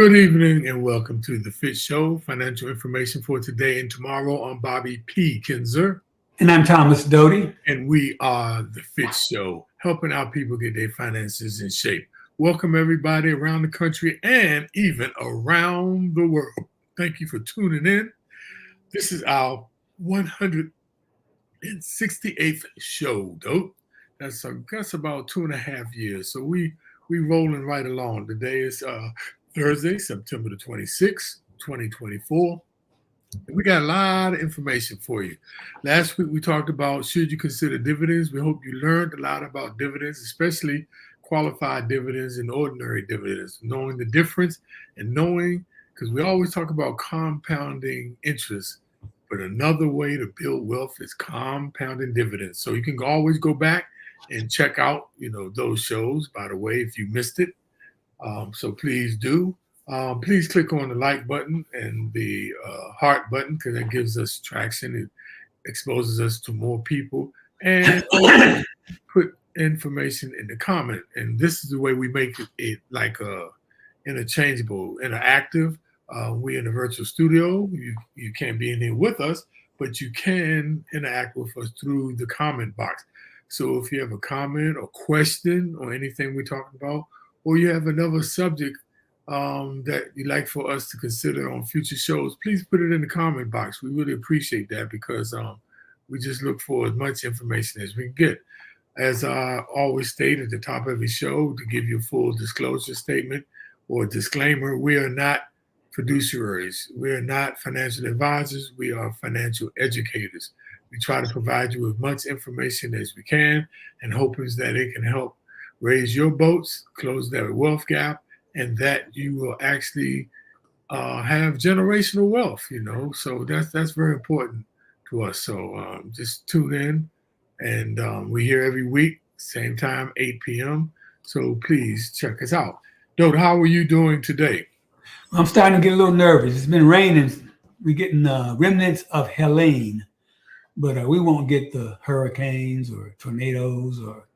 Good evening and welcome to the FITT Show. Financial information for today and tomorrow. I'm Bobby P. Kinzer. And I'm Thomas Doty. And we are the FITT Show, helping our people get their finances in shape. Welcome everybody around the country and even around the world. Thank you for tuning in. This is our 168th show, Dope. That's about 2.5 years. So we rolling right along. Today is Thursday, September the 26th, 2024. We got a lot of information for you. Last week we talked about should you consider dividends. We hope you learned a lot about dividends, especially qualified dividends and ordinary dividends, knowing the difference and knowing, because we always talk about compounding interest, but another way to build wealth is compounding dividends. So you can always go back and check out, those shows, by the way, if you missed it. So please do. Please click on the like button and the heart button because that gives us traction. It exposes us to more people. And put information in the comment. And this is the way we make it like interchangeable, interactive. We're in a virtual studio. You can't be in here with us, but you can interact with us through the comment box. So if you have a comment or question or anything we're talking about, or you have another subject that you'd like for us to consider on future shows, please put it in the comment box. We really appreciate that because we just look for as much information as we can get. As I always state at the top of every show, to give you a full disclosure statement or disclaimer, we are not fiduciaries. We are not financial advisors. We are financial educators. We try to provide you with much information as we can and hoping that it can help raise your boats, close that wealth gap, and that you will actually have generational wealth, So that's very important to us. So just tune in, and we're here every week, same time, 8 p.m. So please check us out. Dote, how are you doing today? I'm starting to get a little nervous. It's been raining. We're getting remnants of Helene, but we won't get the hurricanes or tornadoes or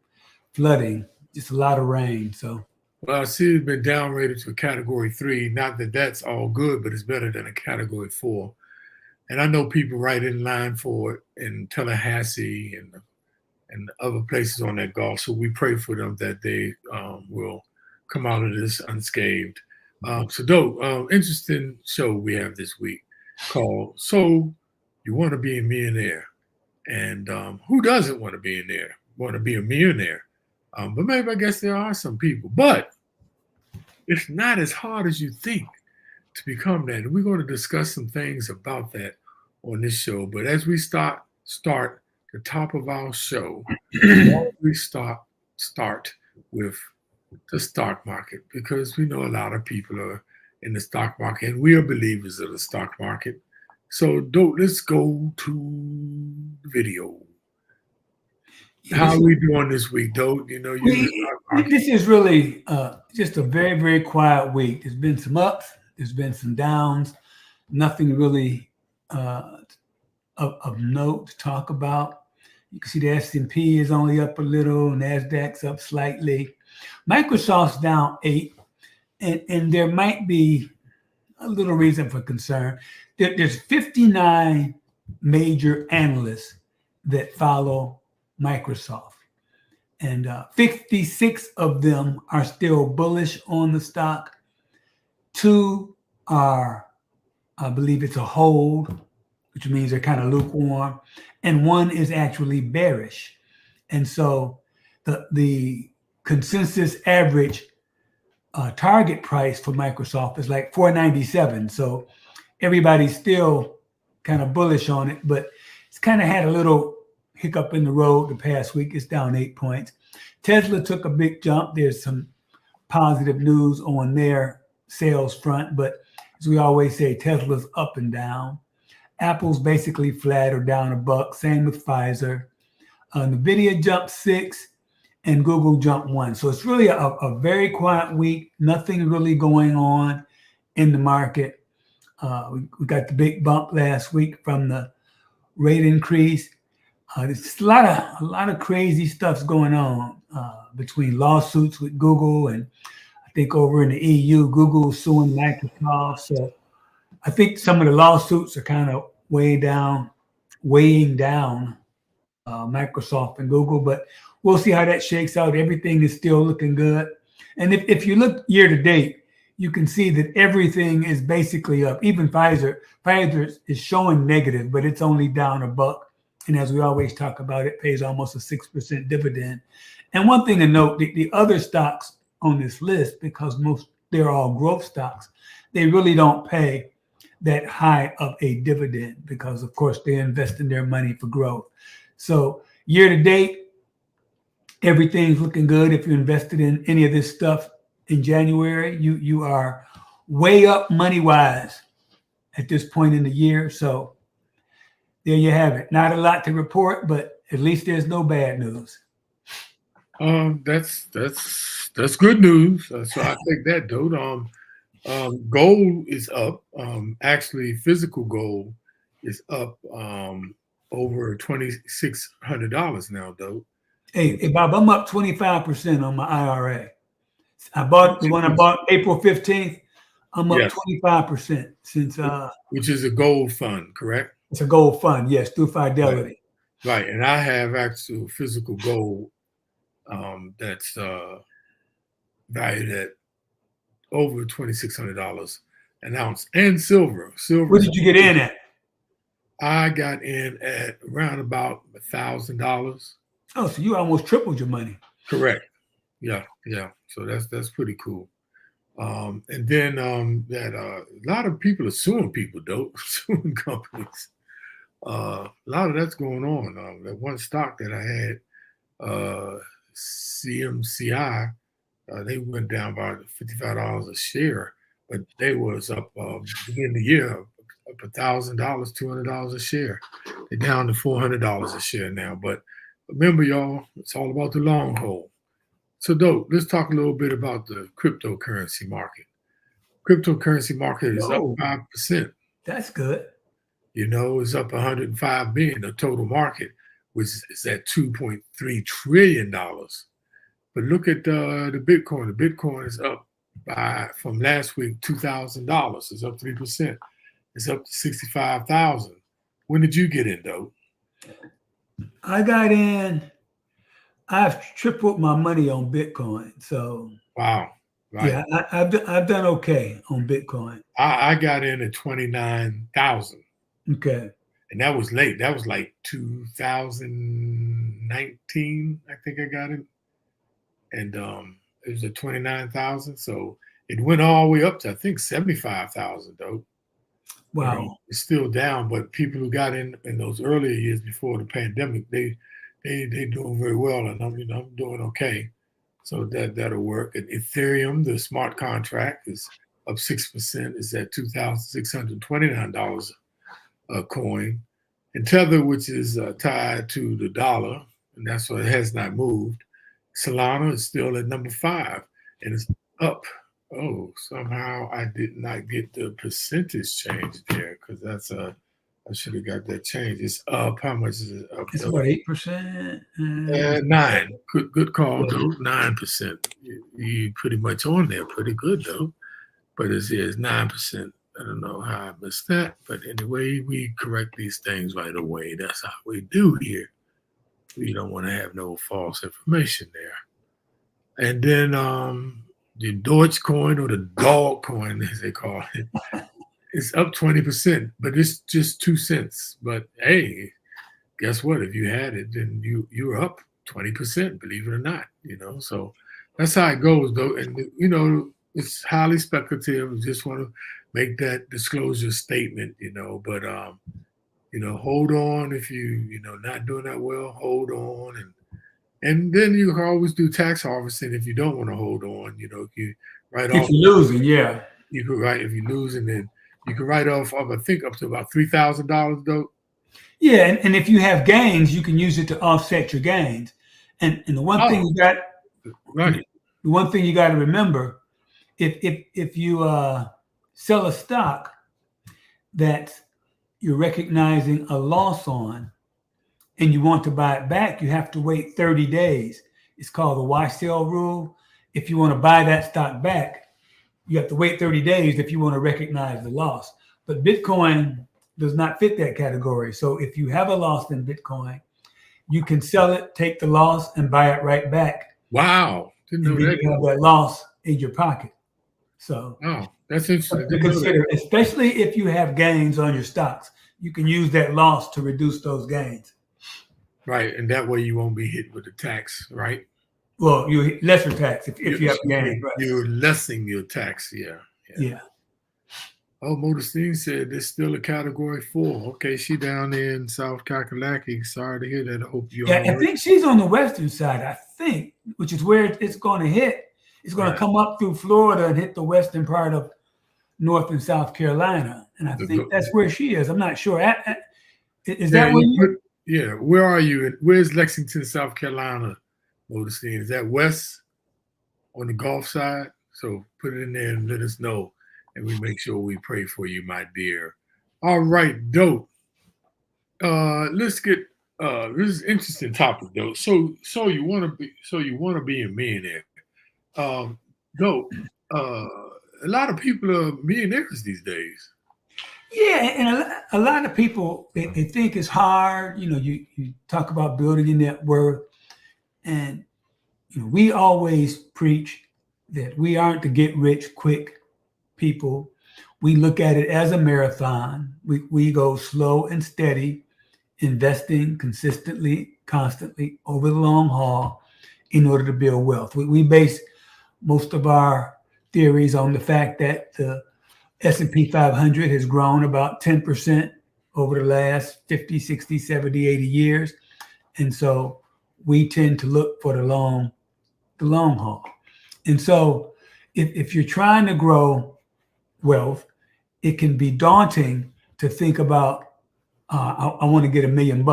flooding. Just a lot of rain. So, well, I see it's been downgraded to a Category 3. Not that that's all good, but it's better than a Category 4. And I know people right in line for it in Tallahassee and other places on that Gulf. So we pray for them that they will come out of this unscathed. So, Dope, interesting show we have this week called "So You Want to Be a Millionaire," and who doesn't want to be in there? Want to be a millionaire? But maybe I guess there are some people. But it's not as hard as you think to become that. And we're going to discuss some things about that on this show. But as we start the top of our show, we start with the stock market, because we know a lot of people are in the stock market and we are believers of the stock market. So let's go to the video. How are we doing this week, Dote? This is really just a very, very quiet week. There's been some ups, there's been some downs, nothing really of note to talk about. You can see the S&P is only up a little, NASDAQ's up slightly. Microsoft's down 8, and there might be a little reason for concern. There's 59 major analysts that follow Microsoft, and 56 of them are still bullish on the stock. 2 are, I believe it's a hold, which means they're kind of lukewarm, and 1 is actually bearish. And so the consensus average target price for Microsoft is like $497. So everybody's still kind of bullish on it, but it's kind of had a little hiccup in the road the past week. It's down 8 points. Tesla took a big jump. There's some positive news on their sales front, but as we always say, Tesla's up and down. Apple's basically flat or down $1. Same with Pfizer. Nvidia jumped 6 and Google jumped 1. So it's really a very quiet week. Nothing really going on in the market. We got the big bump last week from the rate increase. There's just a lot of crazy stuff's going on between lawsuits with Google, and I think over in the EU, Google is suing Microsoft. So I think some of the lawsuits are kind of weighing down Microsoft and Google, but we'll see how that shakes out. Everything is still looking good. And if you look year to date, you can see that everything is basically up. Even Pfizer is showing negative, but it's only down $1. And as we always talk about, it pays almost a 6% dividend. And one thing to note, the other stocks on this list, because they're all growth stocks, they really don't pay that high of a dividend because, of course, they're investing their money for growth. So year to date, everything's looking good. If you invested in any of this stuff in January, you are way up money-wise at this point in the year. So there you have it. Not a lot to report, but at least there's no bad news. That's good news. So I take that, dude. Gold is up. Actually, physical gold is up over $2,600 now, though. Hey, Bob, I'm up 25% on my IRA. I bought the one I bought April 15th. I'm up 25% since. Which is a gold fund, correct? It's a gold fund, yes, through Fidelity. Right, and I have actual physical gold that's valued at over $2,600 an ounce, and silver. What did you get in at? I got in at around about $1,000. Oh, so you almost tripled your money. Correct. Yeah. So that's pretty cool. And then a lot of people are suing people, though, suing companies. A lot of that's going on. That one stock that I had, CMCI, they went down by $55 a share, but they was up beginning of the year up $1,000, $200 a share. They're down to $400 a share now. But remember, y'all, it's all about the long haul. So, Dope, let's talk a little bit about the cryptocurrency market. Cryptocurrency market is up 5%. That's good. It's up 105 billion. The total market, which is at $2.3 trillion. But look at the Bitcoin. The Bitcoin is up from last week $2,000. It's up 3%. It's up to 65,000. When did you get in, Dope? I got in. I've tripled my money on Bitcoin. So wow, right. Yeah, I've done okay on Bitcoin. I got in at 29,000. Okay. And that was late. That was like 2019, I think I got it. And it was at 29,000. So it went all the way up to, I think, 75,000, though. Wow. It's still down, but people who got in those earlier years before the pandemic, they doing very well, and I'm doing okay. So that'll work. And Ethereum, the smart contract, is up 6%. It's at $2,629 a coin. And Tether, which is tied to the dollar, and that's why it has not moved. Solana is still at number 5, and it's up. Oh, somehow I did not get the percentage change there, because that's I should have got that change. It's up. How much is it up? It's about 8%. 9. Good call, though. 9%. You pretty much on there. Pretty good, though. But it's 9%. I don't know how I missed that. But anyway, we correct these things right away. That's how we do here. We don't want to have no false information there. And then the Dogecoin, or the dog coin, as they call it, it's up 20%, but it's just 2 cents. But hey, guess what? If you had it, then you're up 20%, believe it or not, So that's how it goes, though. And, it's highly speculative. I just want to make that disclosure statement, but, hold on. If you not doing that well, hold on. And then you can always do tax harvesting if you don't want to hold on, if you write off. If you're losing, yeah. You could write, if you're losing, then you can write off, I think, up to about $3,000, though. Yeah, and if you have gains, you can use it to offset your gains. And the one thing you got, right. The one thing you got to remember, if you sell a stock that you're recognizing a loss on, and you want to buy it back, you have to wait 30 days. It's called the wash sale rule. if you want to buy that stock back, you have to wait 30 days if you want to recognize the loss. But Bitcoin does not fit that category. So if you have a loss in Bitcoin, you can sell it, take the loss, and buy it right back. Wow. Didn't know and then that. you have that loss in your pocket. So Oh, that's interesting. to consider, especially if you have gains on your stocks, you can use that loss to reduce those gains. Right, and that way you won't be hit with the tax, right? Well, you lesser tax if you have gains. Right. You're lessening your tax, yeah. Oh, Modestine said there's still a category 4. Okay, she down there in South Kakalaki. Sorry to hear that. I hope you're all right. I think she's on the western side, I think, which is where it's going to hit. It's going to come up through Florida and hit the western part of North and South Carolina. And I think that's where she is. I'm not sure. Is that where you? Yeah, where are you? Where's Lexington, South Carolina, Modestine? Is that west on the Gulf side? So put it in there and let us know. And we make sure we pray for you, my dear. All right, dope. Let's get this is an interesting topic though. So you want to be a millionaire. Dope. A lot of people are millionaires these days. Yeah, and a lot of people they think it's hard. You know, you talk about building your net worth, and we always preach that we aren't the get rich quick people. We look at it as a marathon. We go slow and steady, investing consistently, constantly over the long haul in order to build wealth. We base most of our theories on the fact that the S&P 500 has grown about 10% over the last 50, 60, 70, 80 years. And so we tend to look for the long haul. And so if you're trying to grow wealth, it can be daunting to think about, I want to get $1 million.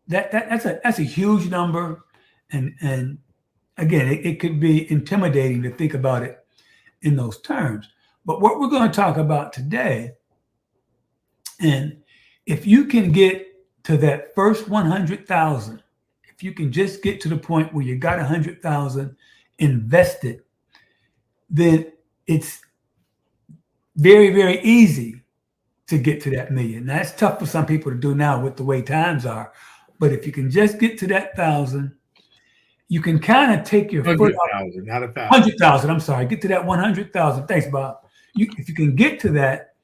That's a huge number. And again, it could be intimidating to think about it in those terms. But what we're going to talk about today, and if you can get to that first 100,000, if you can just get to the point where you got 100,000 invested, then it's very, very easy to get to that million. Now, that's tough for some people to do now with the way times are. But if you can just get to that 1,000, you can kind of take your foot off. 100,000, I'm sorry. Get to that 100,000. Thanks, Bob. If you can get to that,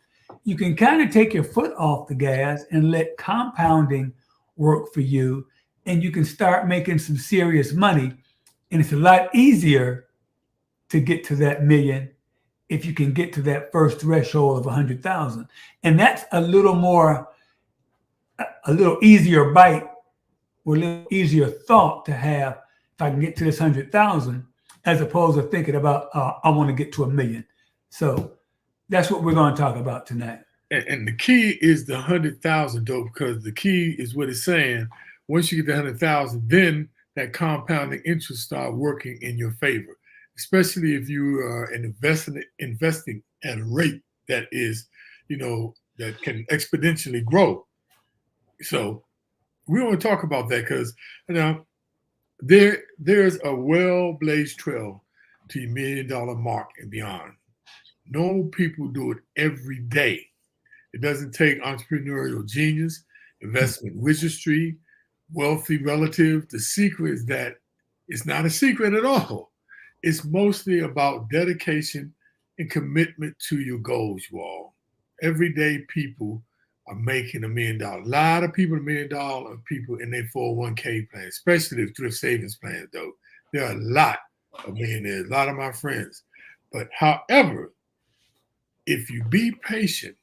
you can kind of take your foot off the gas and let compounding work for you, and you can start making some serious money. And it's a lot easier to get to that million if you can get to that first threshold of 100,000. And that's a little easier bite or a little easier thought to have if I can get to this 100,000, as opposed to thinking about, I want to get to $1 million. So that's what we're going to talk about tonight. And the key is the 100,000, though, because the key is what it's saying. Once you get the 100,000, then that compounding interest start working in your favor, especially if you are investing at a rate that is, that can exponentially grow. So we want to talk about that because there's a well-blazed trail to your $1 million mark and beyond. Normal people do it every day. It doesn't take entrepreneurial genius, investment wizardry, wealthy relative. The secret is that it's not a secret at all. It's mostly about dedication and commitment to your goals, you all. Everyday people are making $1 million. A lot of people, $1 million are people in their 401k plan, especially the thrift savings plans, though. There are a lot of millionaires, a lot of my friends. But however, if you be patient,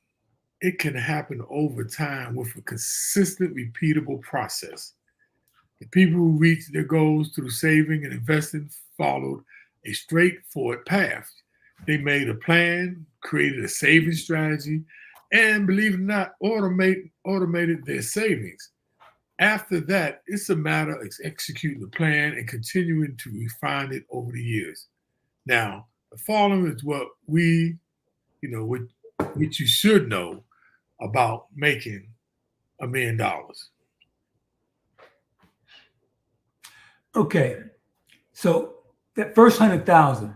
it can happen over time with a consistent, repeatable process. The people who reach their goals through saving and investing followed a straightforward path. They made a plan, created a saving strategy, and believe it or not, automated their savings. After that, it's a matter of executing the plan and continuing to refine it over the years. Now, the following is what what you should know about making $1 million. Okay, so that first 100,000,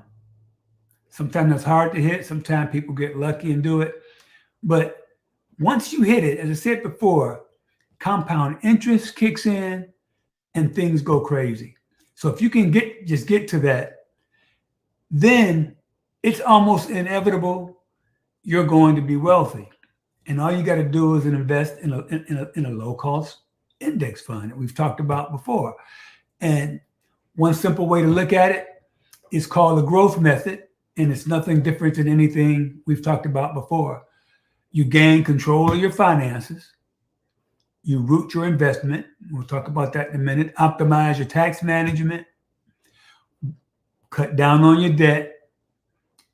sometimes that's hard to hit. Sometimes people get lucky and do it. But once you hit it, as I said before, compound interest kicks in and things go crazy. So if you can just get to that, then it's almost inevitable you're going to be wealthy. And all you got to do is invest in a low-cost index fund that we've talked about before. And one simple way to look at it is called the growth method, and it's nothing different than anything we've talked about before. You gain control of your finances. You root your investment. We'll talk about that in a minute. Optimize your tax management. Cut down on your debt.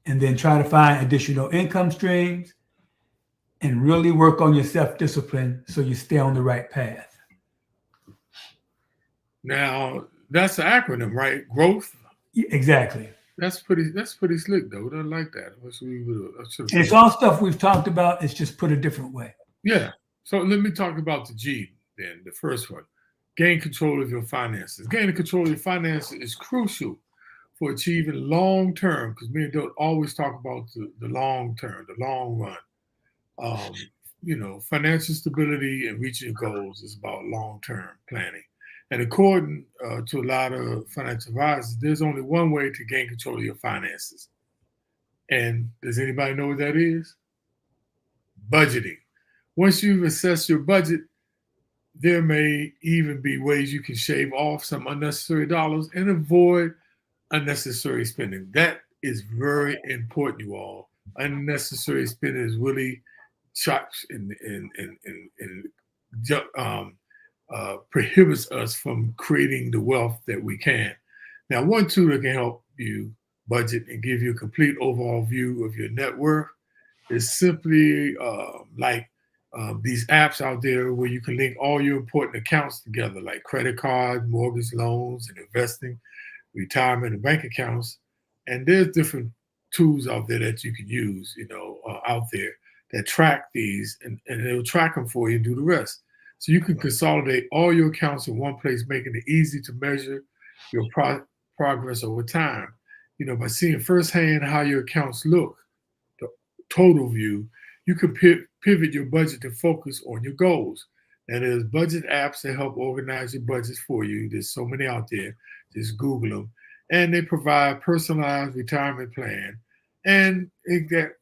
And then try to find additional income streams and really work on your self-discipline so you stay on the right path. Now, that's an acronym, right? Growth? Exactly. That's pretty slick, though. I like that. And it's all stuff we've talked about. It's just put a different way. Yeah. So let me talk about the G then, the first one. Gain control of your finances. Gaining control of your finances is crucial for achieving long-term, because me and Doug always talk about the long-term, the long run. Financial stability and reaching goals is about long-term planning. And according to a lot of financial advisors, there's only one way to gain control of your finances. And does anybody know what that is? Budgeting. Once you've assessed your budget, there may even be ways you can shave off some unnecessary dollars and avoid unnecessary spending. That is very important, you all. Unnecessary spending is really shocks and prohibits us from creating the wealth that we can. Now, one tool that can help you budget and give you a complete overall view of your net worth is simply these apps out there where you can link all your important accounts together, like credit cards, mortgage loans, and investing, retirement, and bank accounts. And there's different tools out there that you can use, out there that track these, and it'll track them for you and do the rest. So you can consolidate all your accounts in one place, making it easy to measure your progress over time. By seeing firsthand how your accounts look, the total view, you can pivot your budget to focus on your goals. Now, there's budget apps that help organize your budgets for you. There's so many out there. Just Google them. And they provide personalized retirement plan. And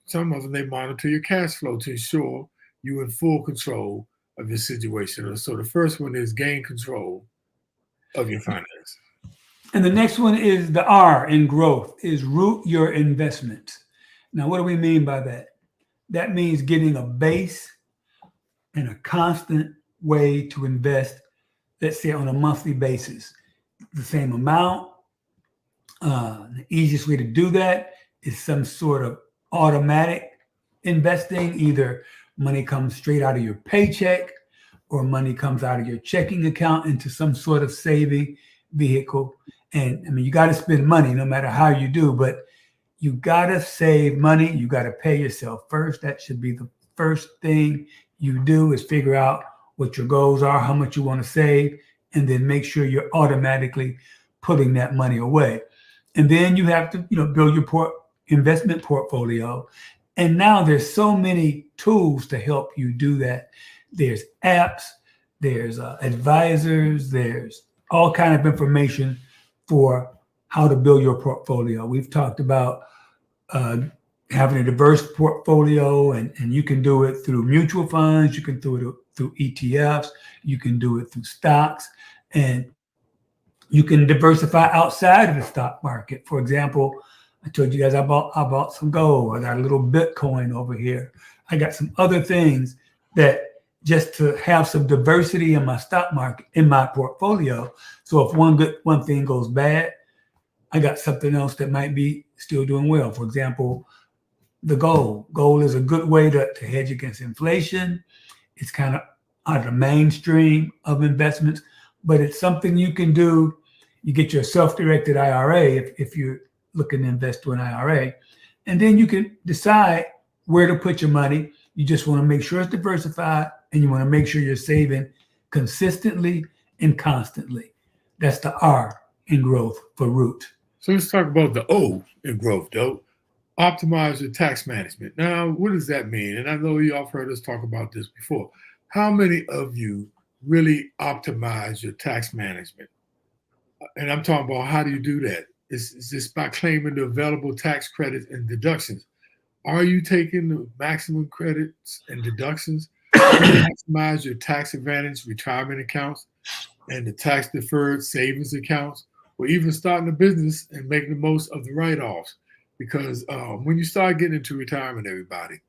some of them, they monitor your cash flow to ensure you're in full control of your situation. So the first one is gain control of your finances. And the next one is the R in growth, is root your investments. Now, what do we mean by that? That means getting a base and a constant way to invest, let's say on a monthly basis, the same amount. The easiest way to do that is some sort of automatic investing. Either money comes straight out of your paycheck or money comes out of your checking account into some sort of saving vehicle. And you got to spend money no matter how you do, but you got to save money. You got to pay yourself first. That should be the first thing you do, is figure out what your goals are, how much you want to save, and then make sure you're automatically putting that money away. And then you have to, build your investment portfolio. And now there's so many tools to help you do that. There's apps, there's advisors, there's all kind of information for how to build your portfolio. We've talked about having a diverse portfolio, and you can do it through mutual funds, you can do it through ETFs, you can do it through stocks, and you can diversify outside of the stock market. For example, I told you guys I bought some gold. I got a little Bitcoin over here. I got some other things that just to have some diversity in my stock market, in my portfolio. So if one thing goes bad, I got something else that might be still doing well. For example, the gold. Gold is a good way to hedge against inflation. It's kind of out of the mainstream of investments, but it's something you can do. You get your self-directed IRA if you're looking to invest to an IRA, and then you can decide where to put your money. You just want to make sure it's diversified, and you want to make sure you're saving consistently and constantly. That's the R in growth for root. So let's talk about the O in growth, though. Optimize your tax management. Now, what does that mean? And I know you all have heard us talk about this before. How many of you really optimize your tax management? And I'm talking about, how do you do that? It's just by claiming the available tax credits and deductions. Are you taking the maximum credits and deductions to maximize your tax advantage retirement accounts and the tax deferred savings accounts, or even starting a business and making the most of the write-offs? Because when you start getting into retirement, everybody,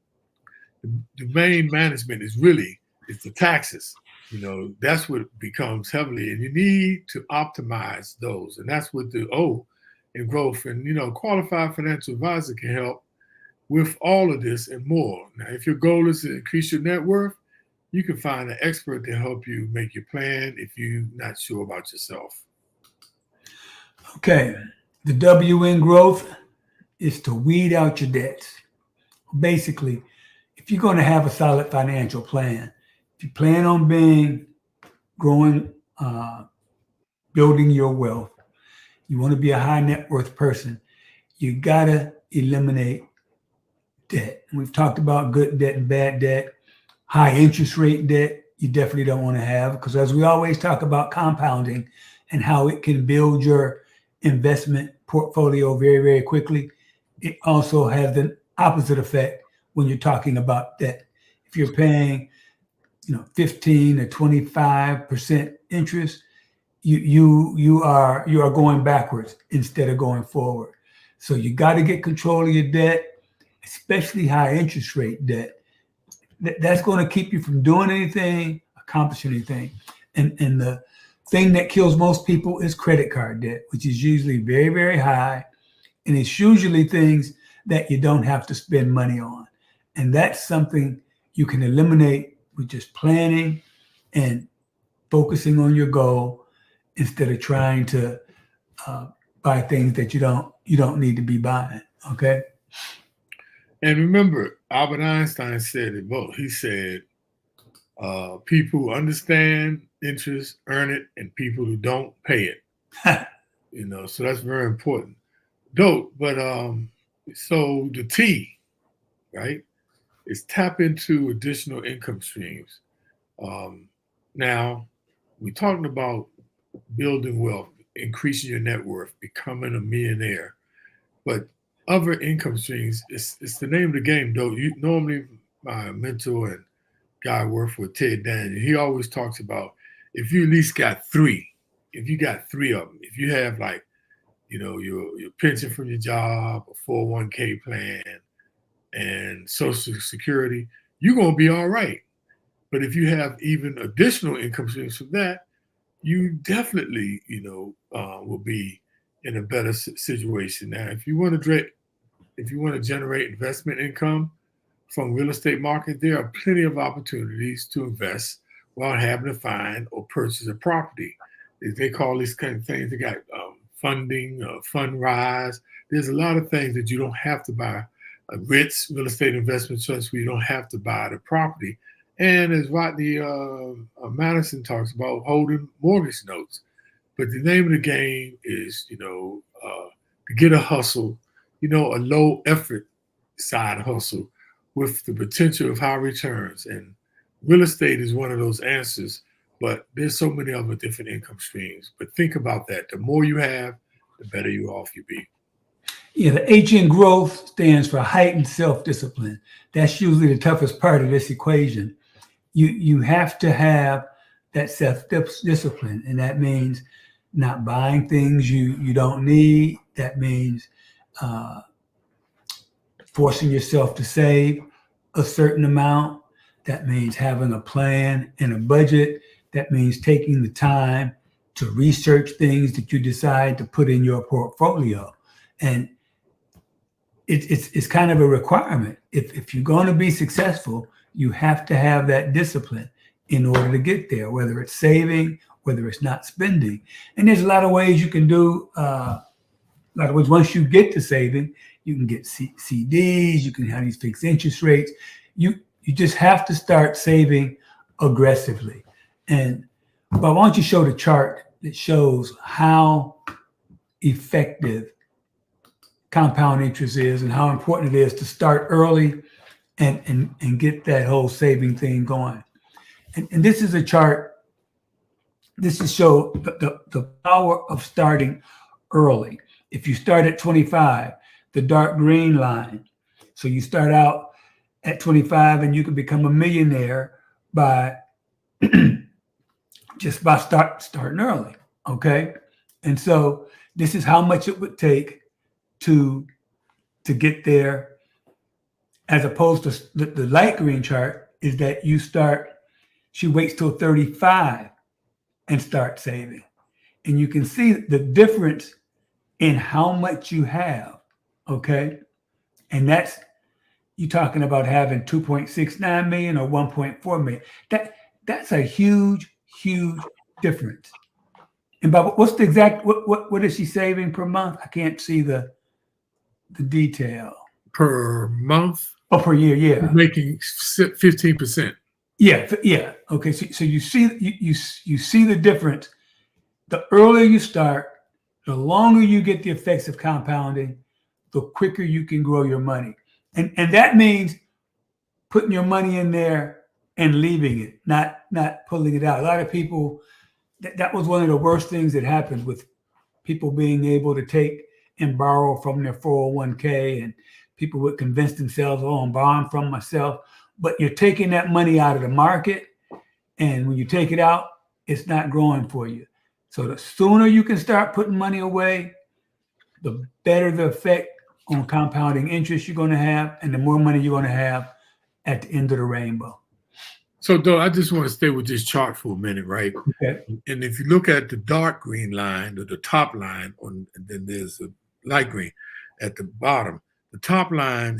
the main management is the taxes. That's what becomes heavily, and you need to optimize those. And that's what the O in growth, and qualified financial advisor can help with all of this and more. Now, if your goal is to increase your net worth, you can find an expert to help you make your plan if you're not sure about yourself. Okay, the W in growth is to weed out your debts. Basically, if you're going to have a solid financial plan, if you plan on growing, building your wealth, you want to be a high net worth person, you got to eliminate debt. We've talked about good debt and bad debt. High interest rate debt, you definitely don't want to have, because as we always talk about compounding and how it can build your investment portfolio very, very quickly, it also has the opposite effect when you're talking about debt. If you're paying 15 to 25% interest, you are going backwards instead of going forward. So you got to get control of your debt, especially high interest rate debt. That's going to keep you from doing anything, accomplishing anything. And the thing that kills most people is credit card debt, which is usually very, very high. And it's usually things that you don't have to spend money on. And that's something you can eliminate with just planning and focusing on your goal instead of trying to buy things that you don't need to be buying. Okay. And remember, Albert Einstein said it both. He said, people who understand interest earn it, and people who don't pay it. So that's very important. Dope. But so the T, right, is tap into additional income streams. Now, we're talking about building wealth, increasing your net worth, becoming a millionaire. But other income streams, it's the name of the game, though. Normally, my mentor and guy I work with, Ted Daniel, he always talks about, if you at least got three, if you got three of them, if you have your pension from your job, a 401k plan, and Social Security, you're going to be all right. But if you have even additional income streams from that, you definitely, will be in a better situation. Now, if you want to generate investment income from real estate market, there are plenty of opportunities to invest without having to find or purchase a property. They call these kind of things. They got funding, fund rise. There's a lot of things that you don't have to buy. A RITS, real estate investment trust, where you don't have to buy the property. And as Rodney Madison talks about, holding mortgage notes. But the name of the game is, to get a hustle, a low effort side hustle with the potential of high returns. And real estate is one of those answers, but there's so many other different income streams. But think about that. The more you have, the better you off you be. Yeah, the H in growth stands for heightened self-discipline. That's usually the toughest part of this equation. You have to have that self-discipline, and that means not buying things you don't need. That means forcing yourself to save a certain amount. That means having a plan and a budget. That means taking the time to research things that you decide to put in your portfolio. And it's kind of a requirement. If you're going to be successful, you have to have that discipline in order to get there, whether it's saving, whether it's not spending. And there's a lot of ways you can do, once you get to saving, you can get CDs, you can have these fixed interest rates. You just have to start saving aggressively. And but why don't you show the chart that shows how effective compound interest is and how important it is to start early and get that whole saving thing going. And this is a chart. This is show the power of starting early. If you start at 25, the dark green line. So you start out at 25 and you can become a millionaire by just by starting early. Okay. And so this is how much it would take to get there, as opposed to the light green chart is that she waits till 35 and start saving. And you can see the difference in how much you have. Okay. And that's, you talking about having 2.69 million or 1.4 million. That's a huge difference. And Bob, what's the exact, what is she saving per month? I can't see the detail. Per month? Oh, per year, yeah. Making 15%. Yeah. Okay, so you see the difference. The earlier you start, the longer you get the effects of compounding, the quicker you can grow your money. And that means putting your money in there and leaving it, not pulling it out. A lot of people, that was one of the worst things that happened with people being able to take and borrow from their 401k, and people would convince themselves, oh, I'm borrowing from myself. But you're taking that money out of the market, and when you take it out, it's not growing for you. So the sooner you can start putting money away, the better the effect on compounding interest you're going to have, and the more money you're going to have at the end of the rainbow. So, though, I just want to stay with this chart for a minute, right? Okay. And if you look at the dark green line, or the top line, and then there's a light green at the bottom. The top line,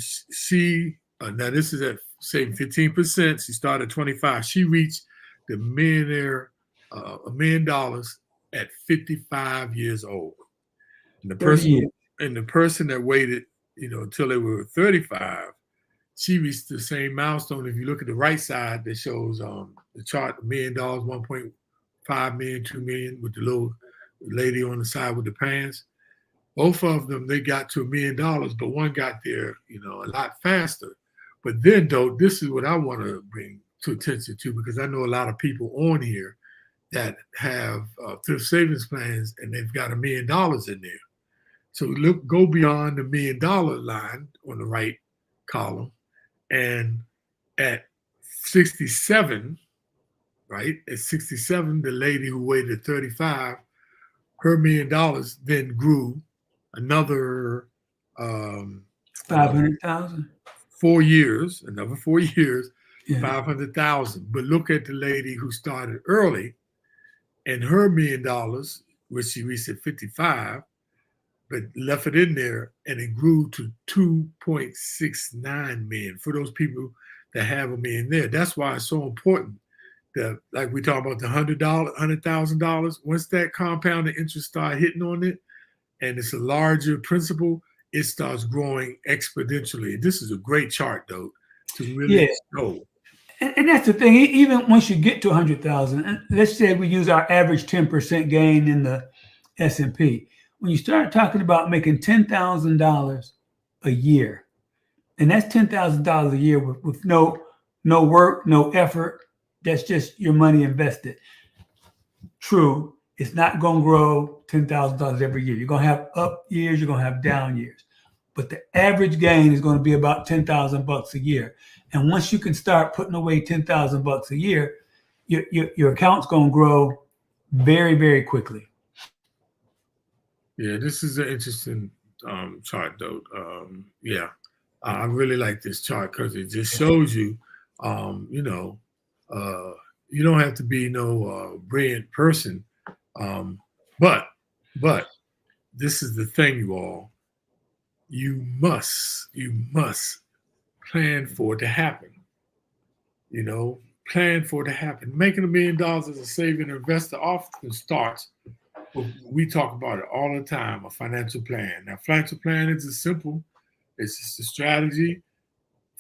now this is at saving 15%. She started at 25. She reached the millionaire, $1 million at 55 years old. And the person that waited, until they were 35, she reached the same milestone. If you look at the right side, that shows the chart, $1 million, 1.5 million, 2 million, with the little lady on the side with the pants. Both of them, they got to $1 million, but one got there, a lot faster. But then, though, this is what I want to bring to attention to, because I know a lot of people on here that have thrift savings plans, and they've got $1 million in there. So go beyond the $1 million line on the right column, and at 67, right? At 67, the lady who waited at 35, her $1 million then grew another 500,000. 4 years, another 4 years, Yeah. 500,000. But look at the lady who started early, and her $1 million, which she reached at 55, but left it in there, and it grew to 2.69 million for those people that have $1 million there. That's why it's so important that, like we talk about the $100,000, once that compounded interest start hitting on it, and it's a larger principal, it starts growing exponentially. And this is a great chart, though, to really show. And that's the thing. Even once you get to 100,000, let's say we use our average 10% gain in the S&P. When you start talking about making $10,000 a year, and that's $10,000 a year with no work, no effort, that's just your money invested. True, it's not going to grow $10,000 every year. You're going to have up years, you're going to have down years. But the average gain is going to be about $10,000 a year. And once you can start putting away $10,000 a year, your account's going to grow very, very quickly. Yeah, this is an interesting chart, though. I really like this chart because it just shows you, you don't have to be no brilliant person, but this is the thing, you all. You must plan for it to happen. Plan for it to happen. Making $1 million as a saving investor often starts. We talk about it all the time, a financial plan. Now, financial plan is simple. It's just a strategy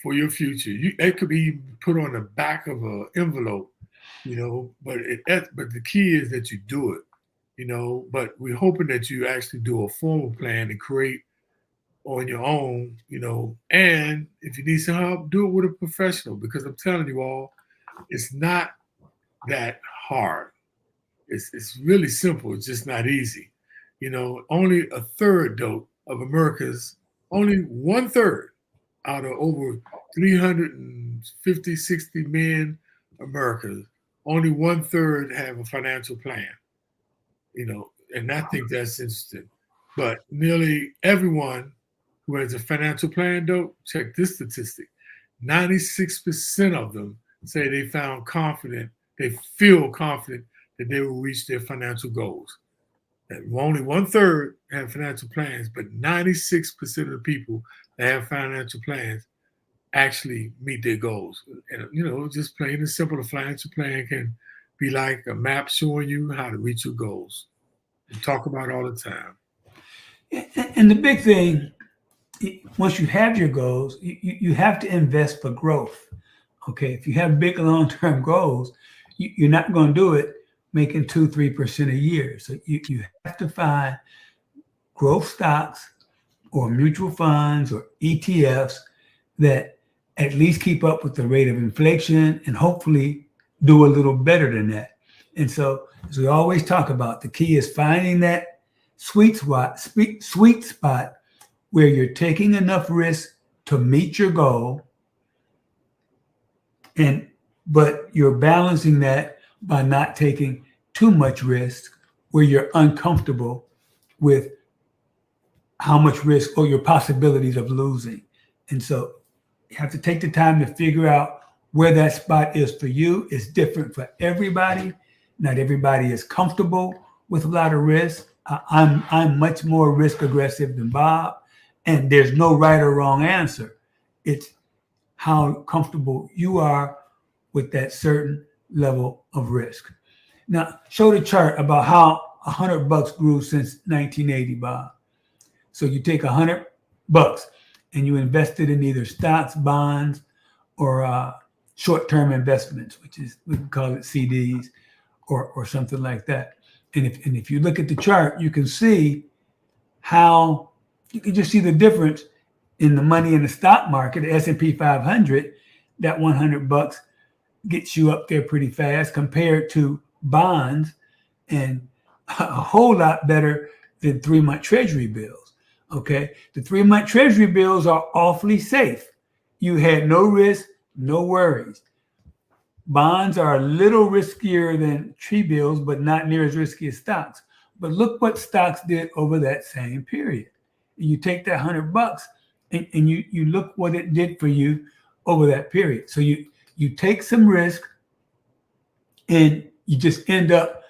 for your future. It could be put on the back of an envelope, but the key is that you do it, but we're hoping that you actually do a formal plan and create on your own, and if you need some help, do it with a professional, because I'm telling you all, it's not that hard. It's really simple. It's just not easy. Only a third, though, of America's, only one third out of over 350, 60 million Americans, only one third have a financial plan, and I think that's interesting. But nearly everyone who has a financial plan, though, check this statistic: 96% of them say they feel confident that they will reach their financial goals. And only one third have financial plans, but 96% of the people that have financial plans actually meet their goals. And, just plain and simple, a financial plan can be like a map showing you how to reach your goals. We talk about it all the time. And the big thing, once you have your goals, you have to invest for growth. Okay, if you have big long-term goals, you're not going to do it making 2-3% a year. So you have to find growth stocks or mutual funds or ETFs that at least keep up with the rate of inflation and hopefully do a little better than that. And so, as we always talk about, the key is finding that sweet spot where you're taking enough risk to meet your goal, but you're balancing that by not taking too much risk where you're uncomfortable with how much risk or your possibilities of losing. And so you have to take the time to figure out where that spot is for you. It's different for everybody. Not everybody is comfortable with a lot of risk. I'm much more risk aggressive than Bob, and there's no right or wrong answer. It's how comfortable you are with that certain level of risk. Now, show the chart about how $100 grew since 1980, Bob. So you take $100 and you invest it in either stocks, bonds, or short-term investments, which is, we can call it CDs or something like that. And if you look at the chart, you can see how you can just see the difference in the money in the stock market. The S&P 500, that $100 gets you up there pretty fast compared to bonds, and a whole lot better than 3-month treasury bills. Okay, the 3-month treasury bills are awfully safe. You had no risk, no worries. Bonds are a little riskier than T-bills, but not near as risky as stocks. But look what stocks did over that same period. You take that $100 and you look what it did for you over that period. So you take some risk and you just end up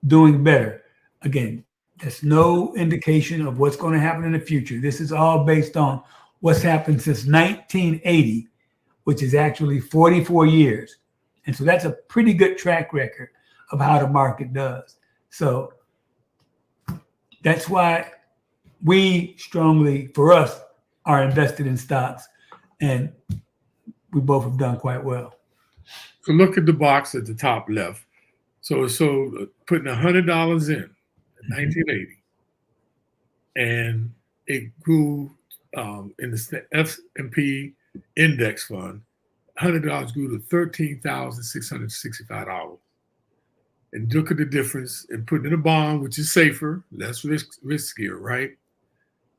doing better. Again, that's no indication of what's going to happen in the future. This is all based on what's happened since 1980, which is actually 44 years. And so that's a pretty good track record of how the market does. So that's why we strongly, for us, are invested in stocks, and we both have done quite well. So look at the box at the top left. So putting $100 in 1980, and it grew in the S&P index fund. $100 grew to $13,665. And look at the difference in putting in a bond, which is safer, less riskier, right?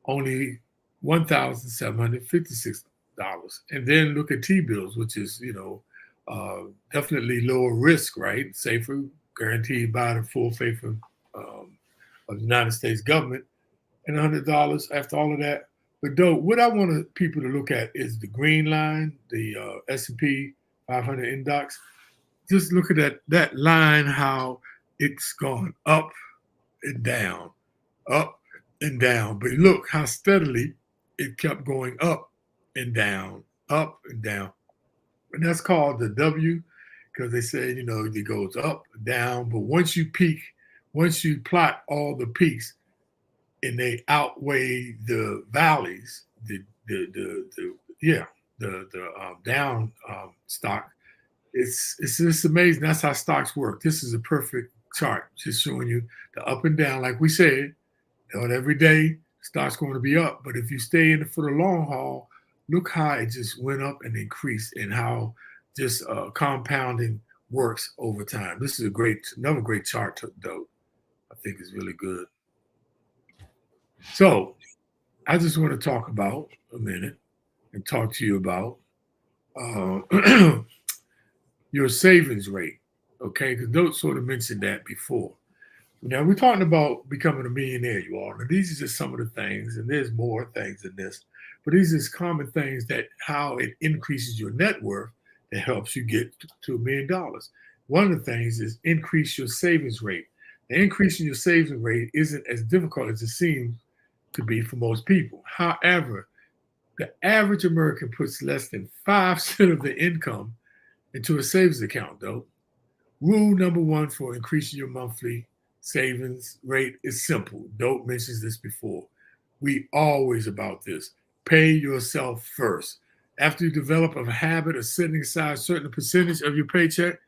Only $1,756. And then look at T-bills, which is, definitely lower risk, right? Safer, guaranteed by the full faith of the United States government. And $100 after all of that. But though, what I want people to look at is the green line, the S&P 500 index. Just look at that line, how it's gone up and down, up and down. But look how steadily it kept going up and down, up and down. And that's called the W, because they say, it goes up and down. But once you plot all the peaks and they outweigh the valleys, the down stock, it's just amazing. That's how stocks work. This is a perfect chart, just showing you the up and down. Like we said, not every day Stock's going to be up. But if you stay in it for the long haul, look how it just went up and increased, and how just compounding works over time. This is another great chart, though. I think it's really good. So I just want to talk about a minute and talk to you about your savings rate, okay? Because Dote sort of mentioned that before. Now, we're talking about becoming a millionaire, you all. And these are just some of the things, and there's more things than this, but these are just common things that how it increases your net worth that helps you get to $1 million. One of the things is increase your savings rate. The increase in your savings rate isn't as difficult as it seems to be for most people. However, the average American puts less than 5% of their income into a savings account, though. Rule number one for increasing your monthly savings rate is simple. Dope mentions this before. We always about this. Pay yourself first. After you develop a habit of setting aside a certain percentage of your paycheck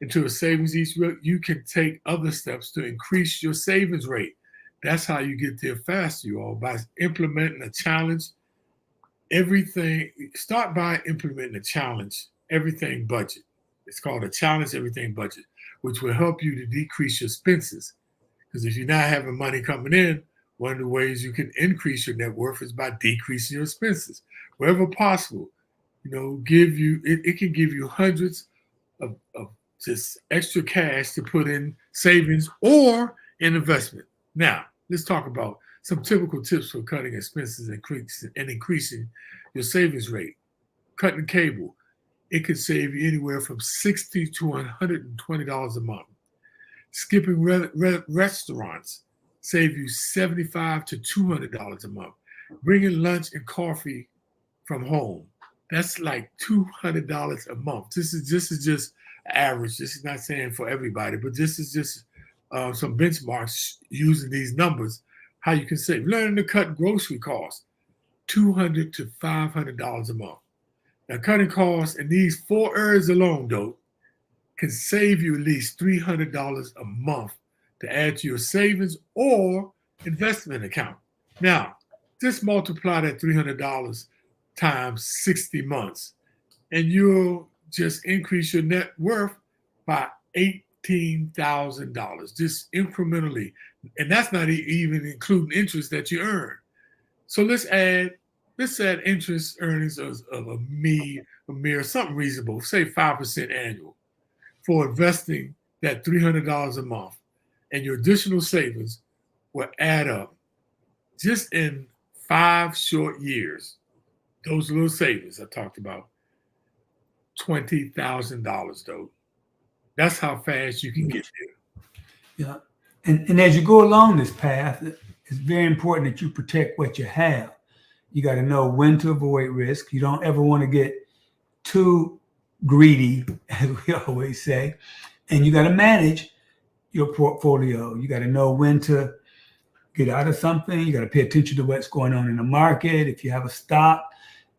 into a savings each week, you can take other steps to increase your savings rate. That's how you get there faster, you all, by implementing a challenge. Start by implementing a challenge everything budget. It's called a challenge everything budget, which will help you to decrease your expenses. Because if you're not having money coming in, one of the ways you can increase your net worth is by decreasing your expenses. Wherever possible, it can give you hundreds of just extra cash to put in savings or in investment. Now, let's talk about some typical tips for cutting expenses and increasing your savings rate. Cutting cable. It could save you anywhere from $60 to $120 a month. Skipping restaurants save you $75 to $200 a month. Bringing lunch and coffee from home, that's like $200 a month. This is just average. This is not saying for everybody, but this is just some benchmarks using these numbers, how you can save. Learning to cut grocery costs, $200 to $500 a month. Now, cutting costs in these 4 areas alone, though, can save you at least $300 a month to add to your savings or investment account. Now, just multiply that $300 times 60 months, and you'll just increase your net worth by $18,000, just incrementally. And that's not even including interest that you earn. So let's add interest earnings of a mere something reasonable, say 5% annual, for investing that $300 a month, and your additional savings will add up just in 5 short years. Those little savings I talked about, $20,000 though. That's how fast you can get there. Yeah. And as you go along this path, it's very important that you protect what you have. You got to know when to avoid risk. You don't ever want to get too greedy, as we always say. And you got to manage your portfolio. You got to know when to get out of something. You got to pay attention to what's going on in the market. If you have a stock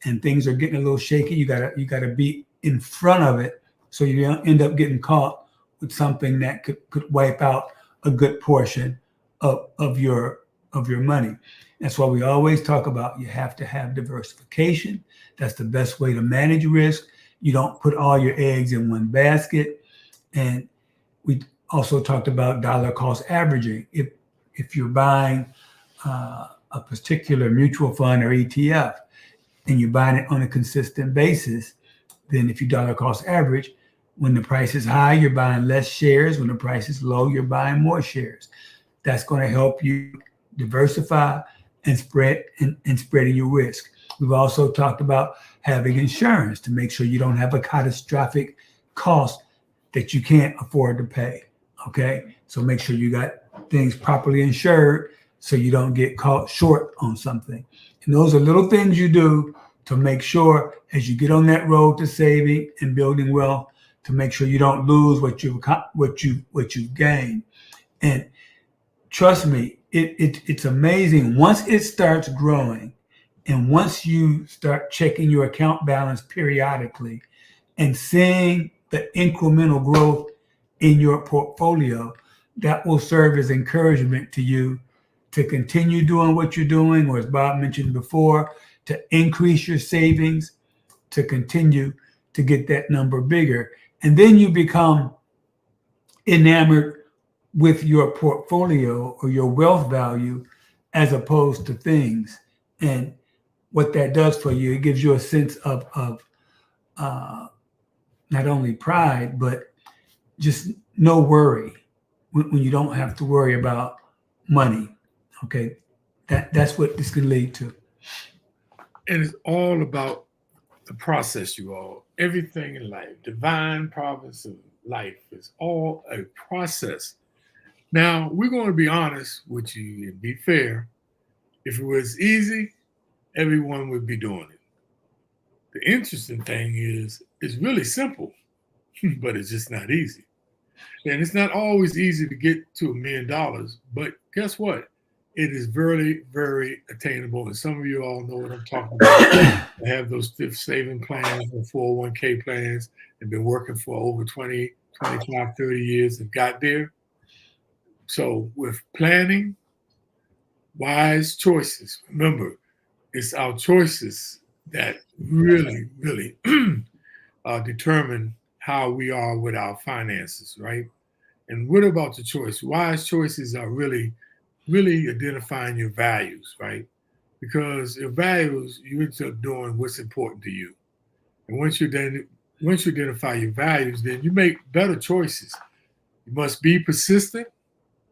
and things are getting a little shaky, you got to be in front of it so you don't end up getting caught with something that could wipe out a good portion of your money. That's why we always talk about you have to have diversification. That's the best way to manage risk. You don't put all your eggs in one basket. And we also talked about dollar cost averaging. If you're buying a particular mutual fund or ETF and you're buying it on a consistent basis, then if you dollar cost average, when the price is high, you're buying less shares. When the price is low, you're buying more shares. That's going to help you diversify and spreading your risk. We've also talked about having insurance to make sure you don't have a catastrophic cost that you can't afford to pay. Okay, so make sure you got things properly insured so you don't get caught short on something. And those are little things you do to make sure as you get on that road to saving and building wealth, to make sure you don't lose what you've gained. And trust me, it's amazing. Once it starts growing and once you start checking your account balance periodically and seeing the incremental growth in your portfolio, that will serve as encouragement to you to continue doing what you're doing, or as Bob mentioned before, to increase your savings, to continue to get that number bigger. And then you become enamored with your portfolio or your wealth value as opposed to things. And what that does for you, it gives you a sense of not only pride, but just no worry when you don't have to worry about money. Okay, that's what this could lead to. And it's all about the process, you all. Everything in life, divine province of life, is all a process. Now, we're going to be honest with you and be fair. If it was easy, everyone would be doing it. The interesting thing is, it's really simple, but it's just not easy. And it's not always easy to get to $1 million, but guess what? It is very, very attainable. And some of you all know what I'm talking about. I have those thrift saving plans and 401k plans and been working for over 20, 25, 30 years and got there. So with planning, wise choices, remember, it's our choices that really, really determine how we are with our finances, right? And what about the choice? Wise choices are really identifying your values, right? Because your values, you end up doing what's important to you. And once you identify your values, then you make better choices. You must be persistent,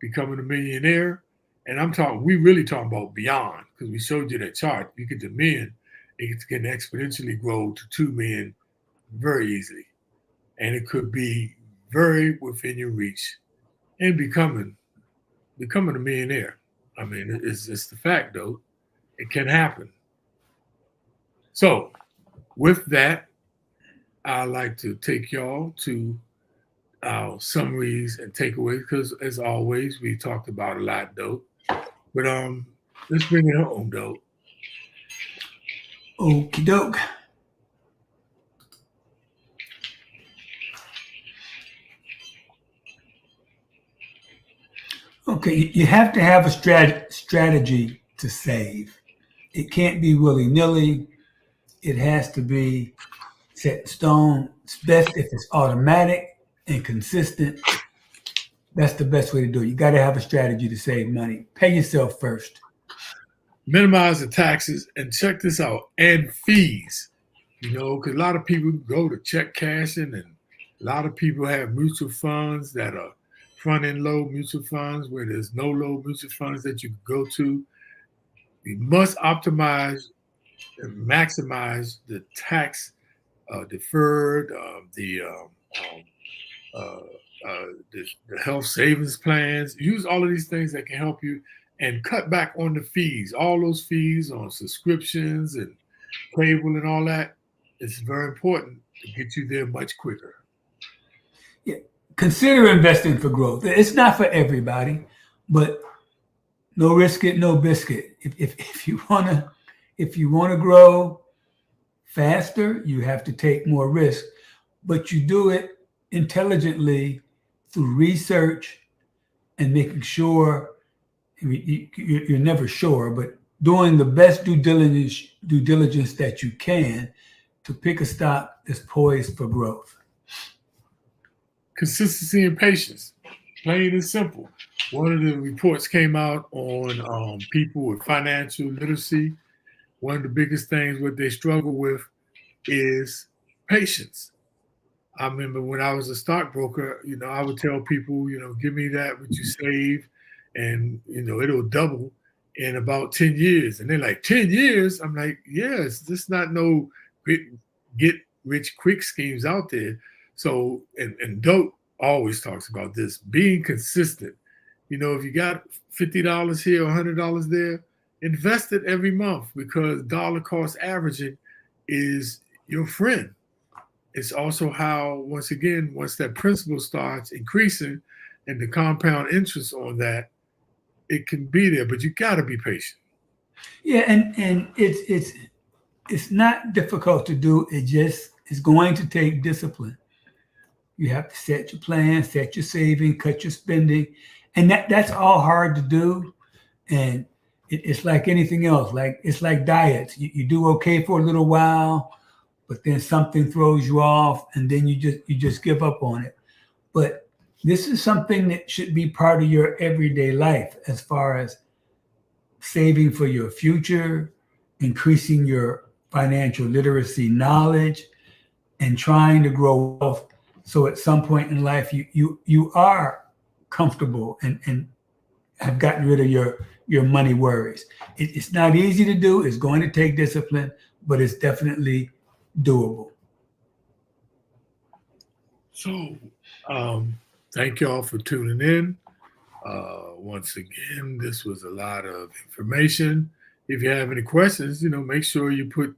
becoming a millionaire. And we really talking about beyond, because we showed you that chart. You get to million, it can exponentially grow to 2 million very easily. And it could be very within your reach and becoming a millionaire. I mean, it's the fact, though. It can happen. So with that, I'd like to take y'all to our summaries and takeaways, because as always, we talked about a lot, though. But let's bring it home, though. Okie doke. Okay, you have to have a strategy to save. It can't be willy-nilly. It has to be set in stone. It's best if it's automatic and consistent. That's the best way to do it. You got to have a strategy to save money. Pay yourself first. Minimize the taxes, and check this out, and fees. Because a lot of people go to check cashing, and a lot of people have mutual funds that are front-end load mutual funds where there's no load mutual funds that you can go to. We must optimize and maximize the tax deferred, the health savings plans. Use all of these things that can help you, and cut back on the fees. All those fees on subscriptions and cable and all that. It's very important to get you there much quicker. Yeah. Consider investing for growth. It's not for everybody, but no risk it, no biscuit. If you wanna grow faster, you have to take more risk, but you do it intelligently through research and making sure. You're never sure, but doing the best due diligence that you can to pick a stock that's poised for growth. Consistency and patience, plain and simple. One of the reports came out on people with financial literacy. One of the biggest things what they struggle with is patience. I remember when I was a stockbroker, I would tell people, give me that what you save, and it'll double in about 10 years. And they're like, 10 years? I'm like, yes, there's not no get rich quick schemes out there. So, and Dope always talks about this, being consistent. If you got $50 here or $100 there, invest it every month, because dollar cost averaging is your friend. It's also how, once that principal starts increasing and the compound interest on that, it can be there, but you got to be patient. Yeah, and it's not difficult to do. It's going to take discipline. You have to set your plan, set your saving, cut your spending, and that's all hard to do. And it's like anything else. Like it's like diets. You do okay for a little while, but then something throws you off, and then you just give up on it. But this is something that should be part of your everyday life, as far as saving for your future, increasing your financial literacy knowledge, and trying to grow wealth. So at some point in life, you are comfortable and have gotten rid of your money worries. It's not easy to do. It's going to take discipline, but it's definitely doable. So, thank y'all for tuning in. Once again, this was a lot of information. If you have any questions, make sure you put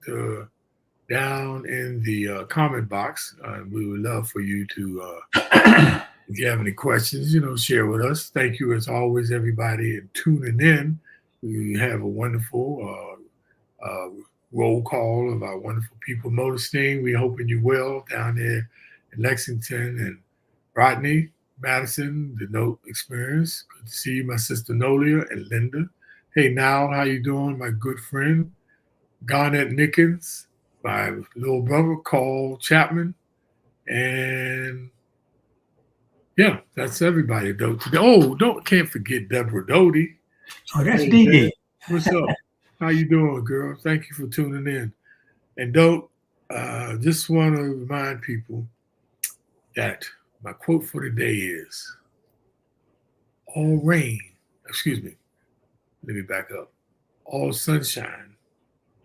down in the comment box. We would love for you to, if you have any questions, share with us. Thank you, as always, everybody, and tuning in. We have a wonderful roll call of our wonderful people. Modestine, we're hoping you well down there in Lexington, and Rodney, Madison, the Note Experience. Good to see you, my sister Nolia and Linda. Hey, Now, how you doing, my good friend? Garnett Nickens, my little brother, Carl Chapman, and yeah, that's everybody. Can't forget Deborah Doty. Oh, that's Hey, Dee Deb, Dee. what's up? How you doing, girl? Thank you for tuning in. And Dope, just want to remind people that my quote for today is, all rain, excuse me, let me back up. All sunshine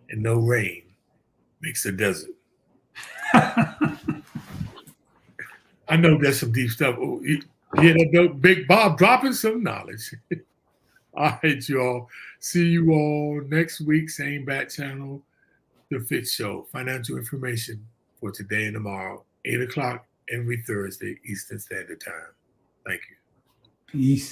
and no rain makes a desert. I know that's some deep stuff. Oh, you hear that, Dope? Big Bob dropping some knowledge. All right, y'all. See you all next week, same bat channel, The FITT Show. Financial information for today and tomorrow, 8 o'clock every Thursday, Eastern Standard Time. Thank you. Peace.